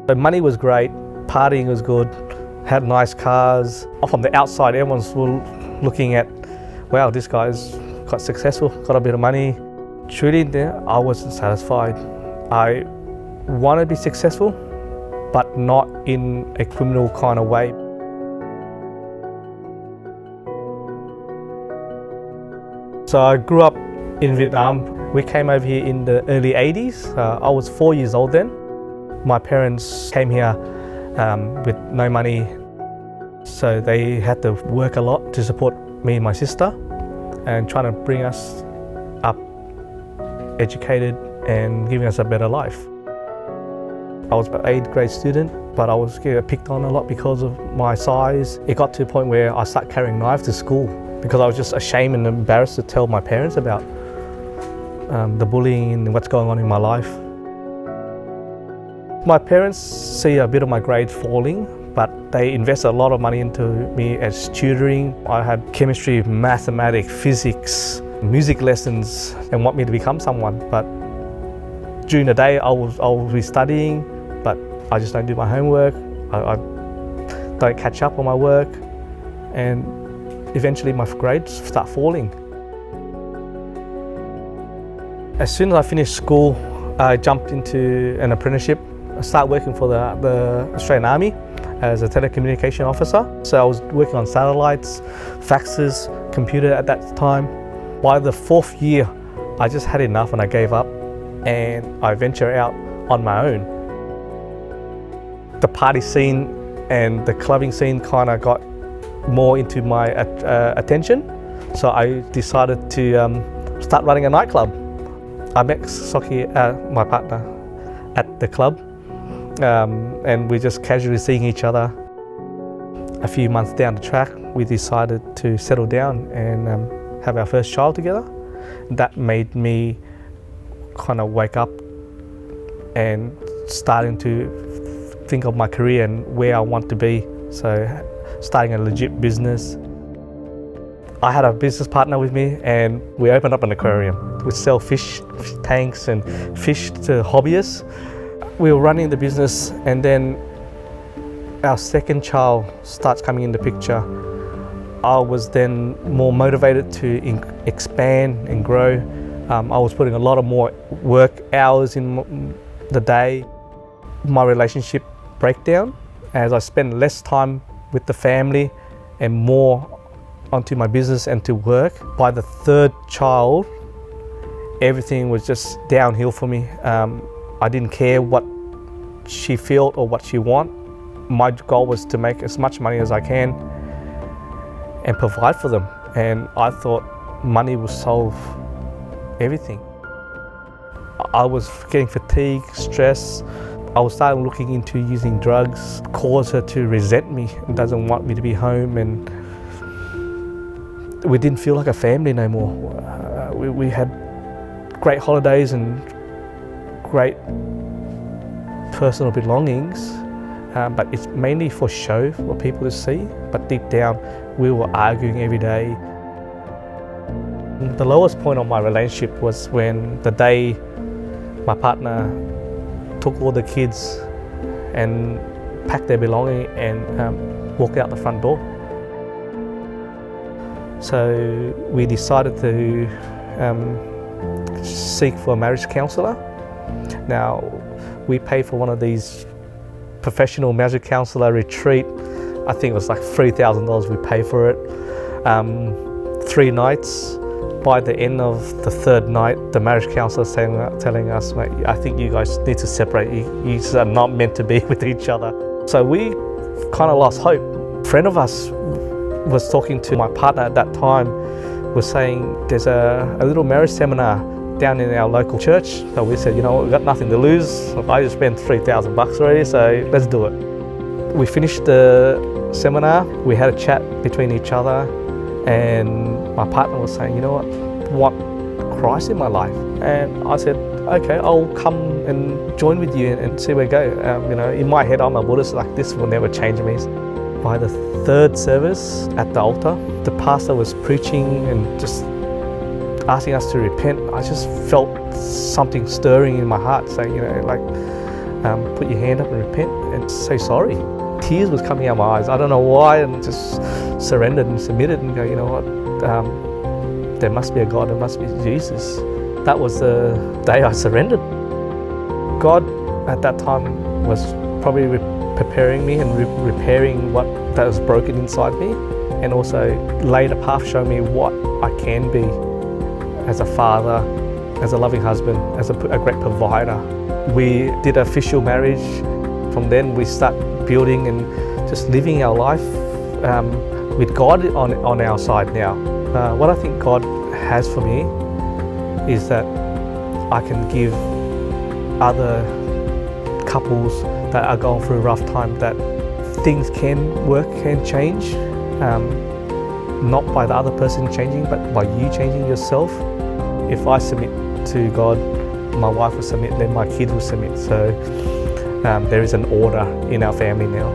The money was great, partying was good, had nice cars. From the outside, everyone's looking at, wow, this guy's quite successful, got a bit of money. Truly there, I wasn't satisfied. I wanted to be successful, but not in a criminal kind of way. So I grew up in Vietnam. We came over here in the early 80s. I was 4 years old then. My parents came here with no money, so they had to work a lot to support me and my sister and trying to bring us up educated and giving us a better life. I was an 8th grade student, but I was picked on a lot because of my size. It got to a point where I started carrying knives to school because I was just ashamed and embarrassed to tell my parents about the bullying and what's going on in my life. My parents see a bit of my grades falling, but they invest a lot of money into me as tutoring. I had chemistry, mathematics, physics, music lessons, and want me to become someone. But during the day, I will be studying, but I just don't do my homework. I don't catch up on my work, and eventually my grades start falling. As soon as I finished school, I jumped into an apprenticeship. I started working for the Australian Army as a telecommunication officer. So I was working on satellites, faxes, computer at that time. By the 4th year, I just had enough and I gave up, and I ventured out on my own. The party scene and the clubbing scene kind of got more into my attention, so I decided to start running a nightclub. I met Soki, my partner, at the club, and we just casually seeing each other. A few months down the track, we decided to settle down and have our first child together. That made me kind of wake up and starting to think of my career and where I want to be. So starting a legit business. I had a business partner with me and we opened up an aquarium. We sell fish tanks and fish to hobbyists. We were running the business, and then our second child starts coming in the picture. I was then more motivated to expand and grow. I was putting a lot of more work hours in the day. My relationship breakdown as I spent less time with the family and more onto my business and to work. By the 3rd child, everything was just downhill for me. I didn't care what she felt or what she wanted. My goal was to make as much money as I can and provide for them. And I thought money would solve everything. I was getting fatigue, stress. I was starting looking into using drugs, caused her to resent me and doesn't want me to be home, and we didn't feel like a family no more. We had great holidays and great personal belongings, but it's mainly for show, for people to see. But deep down, we were arguing every day. The lowest point of my relationship was when the day my partner took all the kids and packed their belongings and walked out the front door. So we decided to seek for a marriage counsellor. Now, we paid for one of these professional marriage counsellor retreat. I think it was like $3,000 we paid for it. 3 nights. By the end of the 3rd night, the marriage counsellor telling us, mate, I think you guys need to separate. You are not meant to be with each other. So we kind of lost hope. A friend of us was talking to my partner at that time, was saying there's a little marriage seminar down in our local church. So we said, you know what, we've got nothing to lose. I just spent $3,000 already, so let's do it. We finished the seminar, we had a chat between each other, and my partner was saying, you know what, I want Christ in my life. And I said, okay, I'll come and join with you and see where we go. You know, in my head, I'm a Buddhist, like this will never change me. By the 3rd service at the altar, the pastor was preaching and just asking us to repent. I just felt something stirring in my heart, saying, you know, like, put your hand up and repent and say sorry. Tears was coming out of my eyes. I don't know why, and just surrendered and submitted and go, you know what, there must be a God, there must be Jesus. That was the day I surrendered. God at that time was probably preparing me and repairing what that was broken inside me, and also laid a path, showing me what I can be as a father, as a loving husband, as a great provider. We did official marriage. From then we start building and just living our life with God on our side now. What I think God has for me is that I can give other couples that are going through a rough time that things can work, can change, not by the other person changing, but by you changing yourself. If I submit to God, my wife will submit, then my kids will submit. So there is an order in our family now.